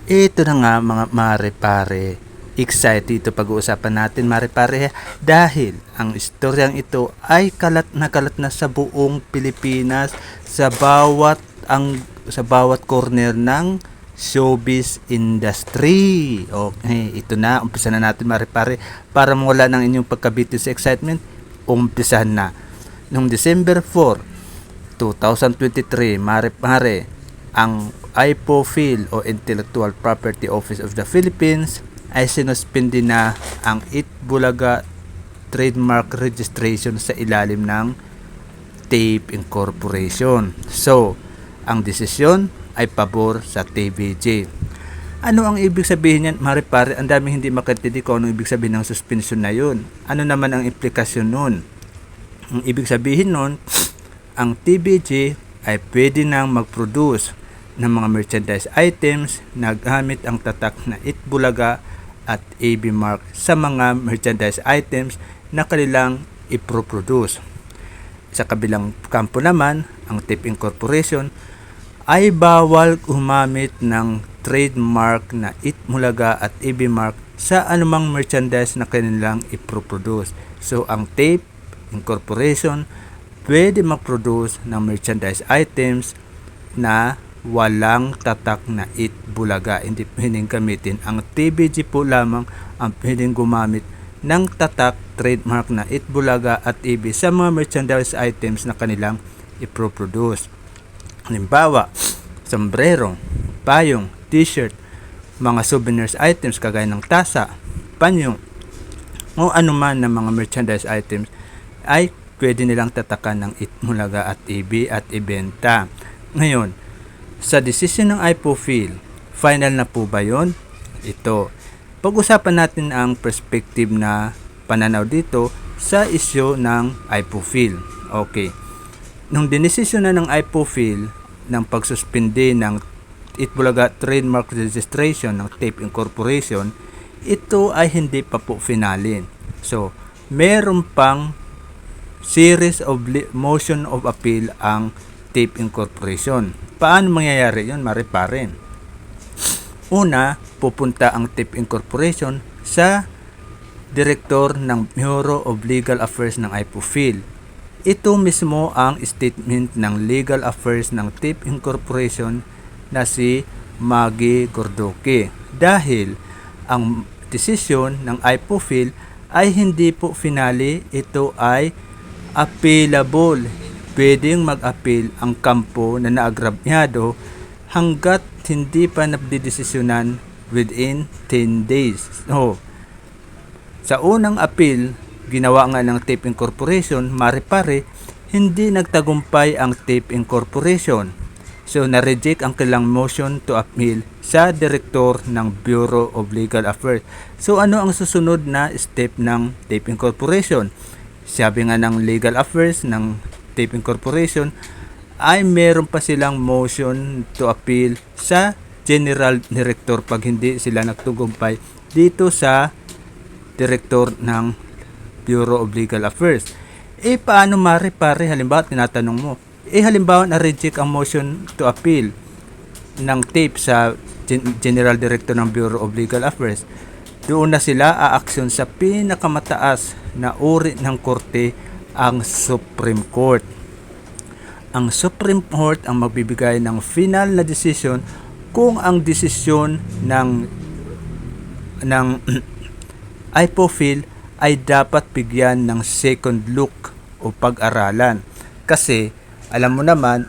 Ito na nga mga mare-pare, excited ito pag-uusapan natin mare-pare dahil ang istoryang ito ay kalat na sa buong Pilipinas sa bawat corner ng showbiz industry. Okay, ito na, umpisa na natin mare-pare para mawala ng inyong pagkabitin sa excitement. Umpisahan na. Noong December 4, 2023, mare-pare, ang IPOPHL o Intellectual Property Office of the Philippines ay sinuspindi na ang Itbulaga trademark registration sa ilalim ng TAPE Incorporation. So, ang desisyon ay pabor sa TVJ. Ano ang ibig sabihin yan, mare-pare? Ang daming hindi makatindi kung ano ibig sabihin ng suspension na yun. Ano naman ang implikasyon nun? Ang ibig sabihin nun, ang TVJ ay pwede nang mag-produce ng mga merchandise items na gamit ang tatak na Itbulaga at AB Mark sa mga merchandise items na kanilang iproproduce. Sa kabilang kampo naman, ang TAPE Incorporation ay bawal gumamit ng trademark na Itbulaga at AB Mark sa anumang merchandise na kanilang iproproduce. So, ang TAPE Incorporation pwede mag-produce ng merchandise items na walang tatak na Itbulaga. Hindi pwedeng gamitin. Ang TVJ po lamang ang pwedeng gumamit ng tatak trademark na Itbulaga at AB sa mga merchandise items na kanilang iproproduce. Halimbawa, sombrero, payong, t-shirt, mga souvenirs items kagaya ng tasa, panyo, o anuman ng mga merchandise items ay pwede nilang tatakan ng Itbulaga at AB at ibenta. Ngayon, sa desisyon ng IPOPHL, final na po ba yun? Ito. Pag-usapan natin ang perspective na pananaw dito sa isyu ng IPOPHL. Okay. Nung dinesisyon na ng IPOPHL ng pagsuspindi ng Itbulaga trademark registration ng TAPE Incorporation, ito ay hindi pa po finalin. So, meron pang series of motion of appeal ang TAPE Incorporation. Paano mangyayari yun, mare-pare? Una, pupunta ang TAPE Incorporation sa direktor ng Bureau of Legal Affairs ng IPOPHL. Ito mismo ang statement ng Legal Affairs ng TAPE Incorporation na si Maggie Gordoque. Dahil ang desisyon ng IPOPHL ay hindi po finale, ito ay appealable. Pwedeng mag-appeal ang kampo na naagrabyado hanggat hindi pa napdidesisyonan within 10 days. So, sa unang appeal, ginawa nga ng TAPE Incorporation, mare-pare, hindi nagtagumpay ang TAPE Incorporation. So, na-reject ang kailang motion to appeal sa direktor ng Bureau of Legal Affairs. So, ano ang susunod na step ng TAPE Incorporation? Sabi nga ng Legal Affairs ng TAPE Incorporation ay meron pa silang motion to appeal sa General Director pag hindi sila nagtagumpay dito sa Director ng Bureau of Legal Affairs. Paano mare-pare? Halimbawa, tinatanong mo, halimbawa na-reject ang motion to appeal ng TAPE sa General Director ng Bureau of Legal Affairs. Doon na sila aaksyon sa pinakamataas na uri ng korte, ang Supreme Court. Ang Supreme Court ang magbibigay ng final na decision kung ang desisyon ng IPOPHL ay dapat bigyan ng second look o pag-aralan. Kasi alam mo naman,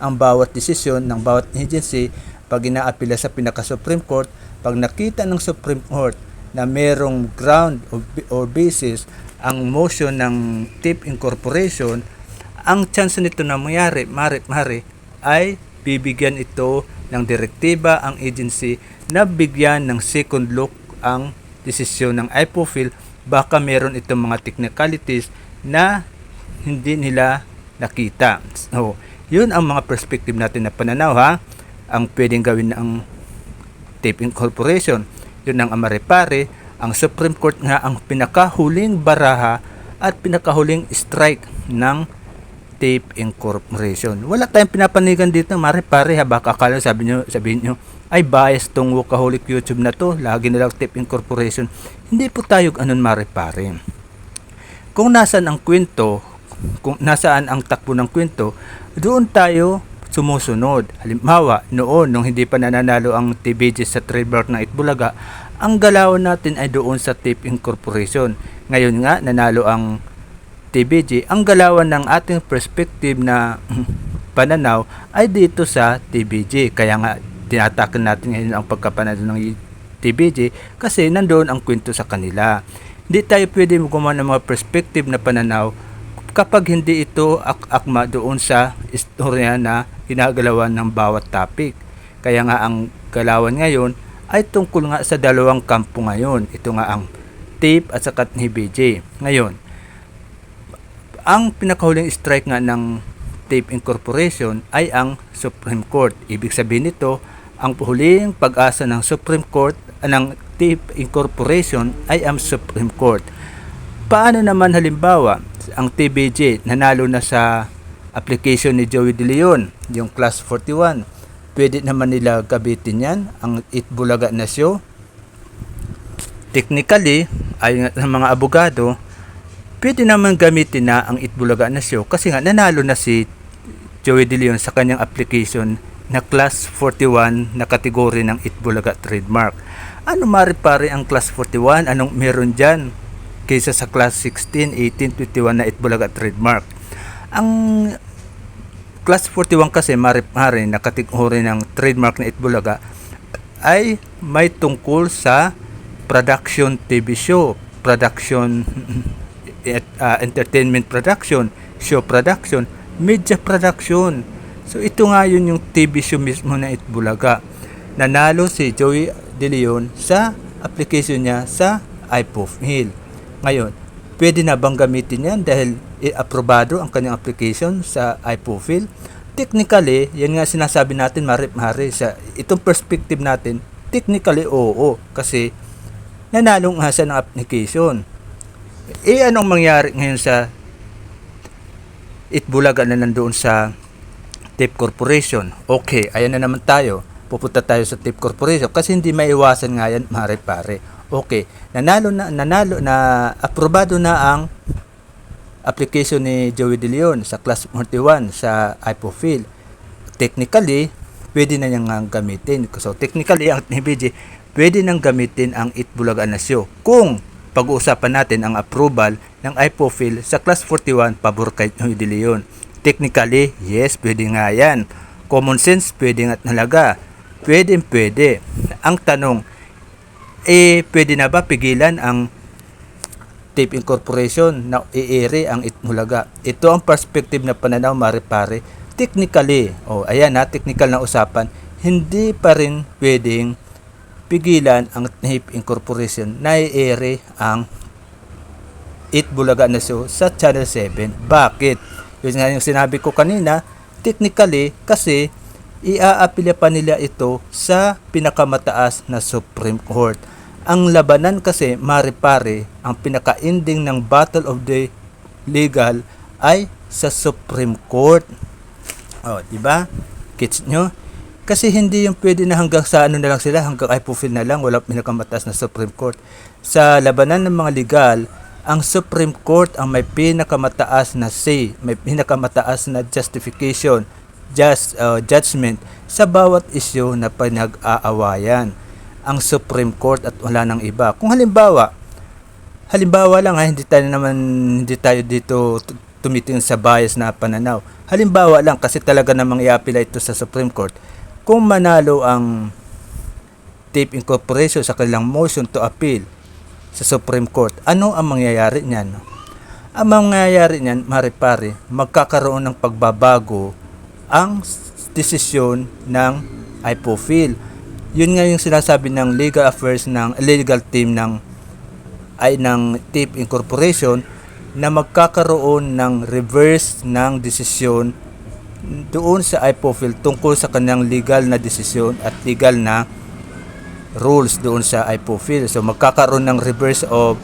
ang bawat desisyon ng bawat agency pag inaapila sa pinaka-Supreme Court, pag nakita ng Supreme Court na merong ground or basis ang motion ng TAPE Incorporation, ang chance nito na mangyari, mare ay bibigyan ito ng direktiba ang agency na bigyan ng second look ang desisyon ng IPOPHL. Baka meron itong mga technicalities na hindi nila nakita. So, yun ang mga perspective natin na pananaw ang pwedeng gawin ng TAPE Incorporation. Yun ang mare-pare, ang Supreme Court nga ang pinakahuling baraha at pinakahuling strike ng TIP Incorporation. Wala tayong pinapanigan dito, mare-pare ha. Baka akala sabihin nyo, ay bias tong Workaholic YouTube na to. Lagi nilang TIP Incorporation. Hindi po tayo ganun, mare-pare. Kung nasaan ang kwento, kung nasaan ang takbo ng kwento, doon tayo sumusunod. Halimbawa, noon, nung hindi pa nananalo ang TBJ sa trademark ng Itbulaga, ang galawan natin ay doon sa TIP Incorporation. Ngayon nga, nanalo ang TBJ, ang galawan ng ating perspective na pananaw ay dito sa TBJ. Kaya nga tinatakan natin ngayon ang pagkapanalo ng TBJ kasi nandoon ang kwento sa kanila. Hindi tayo pwede gumawa ng mga perspective na pananaw kapag hindi ito akma doon sa istorya na ginagalawan ng bawat topic. Kaya nga ang galawan ngayon ay tungkol nga sa dalawang kampo ngayon. Ito nga ang TIP at saka TBJ. Ngayon, ang pinakahuling strike nga ng TIP Incorporation ay ang Supreme Court. Ibig sabihin nito, ang huling pag-asa ng Supreme Court ng TIP Incorporation ay ang Supreme Court. Paano naman halimbawa ang TBJ nanalo na sa application ni Joey De Leon, yung Class 41? Pwede naman nila gabitin yan, ang Itbulaga na show. Technically, ayon ng mga abogado, pwede naman gamitin na ang Itbulaga na show kasi nga nanalo na si Joey De Leon sa kanyang application na Class 41 na kategory ng Itbulaga trademark. Ano mare-pare ang Class 41? Anong meron dyan kaysa sa Class 16, 18, 21 na Itbulaga trademark? Ang Class 41 kasi mare-pare na kategory ng trademark na Itbulaga ay may tungkol sa production TV show, production entertainment production, show production, media production. So ito nga yun yung TV show mismo na Itbulaga. Nanalo si Joey De Leon sa application niya sa iPofil. Ngayon, pwede na bang gamitin yan dahil aprobado ang kanyang application sa iPofil? Technically, yan nga sinasabi natin mare sa itong perspective natin, technically oo kasi nanalo nga siya ng application. Anong mangyari ngayon sa Itbulaga na nandoon sa TIP Corporation? Okay, ayan na naman tayo. Pupunta tayo sa TIP Corporation kasi hindi maiwasan nga yan, mare-pare. Okay, nanalo na, aprobado na ang application ni Joey De Leon sa Class 41 sa iPofil. Technically, pwede na niyang gamitin. So, technically, ang TBJ, pwede nang gamitin ang Itbulaga na show kung pag-uusapan natin ang approval ng iPofil sa Class 41 pabor kay Joey De Leon. Technically, yes, pwede nga yan. Common sense, pwede nga talaga. Pwede. Ang tanong, pwede na ba pigilan ang TIP Incorporation na i-ere ang Itbulaga? Ito ang perspective na pananaw, mare-pare. Technically, ayan na, technical na usapan, hindi pa rin pwedeng pigilan ang TIP Incorporation na i-ere ang Itbulaga na show sa Channel 7. Bakit? Yun nga yung sinabi ko kanina, technically kasi iaapilya pa nila ito sa pinakamataas na Supreme Court. Ang labanan kasi, mare-pare, ang pinaka-ending ng Battle of the Legal ay sa Supreme Court. Diba? Gets nyo? Kasi hindi yung pwede na hanggang sa ano na lang sila, hanggang iPofil na lang, walang pinakamataas na Supreme Court. Sa labanan ng mga legal, ang Supreme Court ang may pinakamataas na say, may pinakamataas na justification, judgment sa bawat issue na pinag-aawayan. Ang Supreme Court at wala nang iba. Kung halimbawa lang hindi tayo dito tumitingin sa bias na pananaw. Halimbawa lang kasi talaga namang i-appeal ito sa Supreme Court. Kung manalo ang TIP Incorporation sa kanilang motion to appeal sa Supreme Court, ano ang mangyayari niyan? Ang mangyayari niyan, mare-pare, magkakaroon ng pagbabago ang desisyon ng iPofil. Yun nga yung sinasabi ng legal affairs ng legal team ng TIP Incorporation na magkakaroon ng reverse ng desisyon doon sa iPofil tungkol sa kanyang legal na desisyon at legal na rules doon sa iPofil. So magkakaroon ng reverse of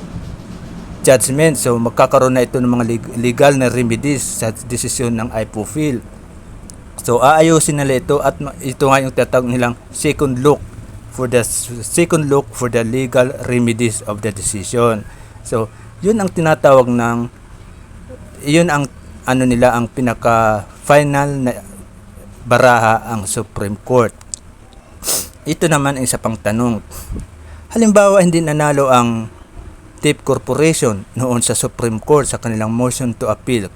judgment. So magkakaroon na ito ng mga legal na remedies sa desisyon ng IPOFIL. So aayusin nila ito at ito nga yung tatawag nilang second look for the legal remedies of the decision. So yun ang tinatawag ng yun ang ang pinaka final na baraha ang Supreme Court. Ito naman ay isa pang tanong. Halimbawa hindi nanalo ang TIP Corporation noon sa Supreme Court sa kanilang motion to appeal.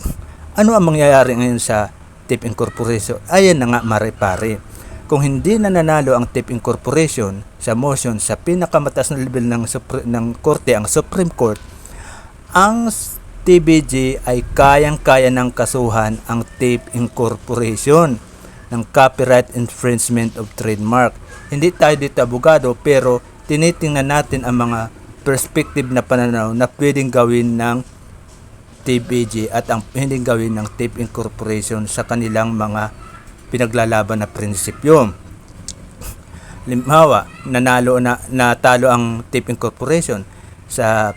Ano ang mangyayari ngayon sa TIP Incorporation? Ayan na nga mare-pare. Kung hindi na nanalo ang TIP Incorporation sa motion sa pinakamataas na level ng korte, ang Supreme Court, ang TBG ay kayang-kaya ng kasuhan ang TIP Incorporation ng copyright infringement of trademark. Hindi tayo dito abogado pero tinitingnan natin ang mga perspective na pananaw na pwedeng gawin ng TBG at ang pwedeng gawin ng TIP Incorporation sa kanilang mga pinaglalaban na prinsipyo. Halimbawa, natalo ang TIP Incorporation sa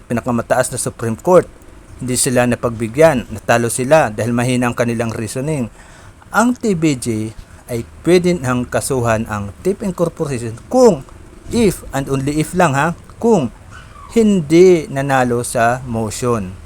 pinakamataas na Supreme Court. Hindi sila napagbigyan, natalo sila dahil mahina ang kanilang reasoning. Ang TBG ay pwede nang kasuhan ang TIP Incorporation kung if and only if lang kung hindi nanalo sa motion.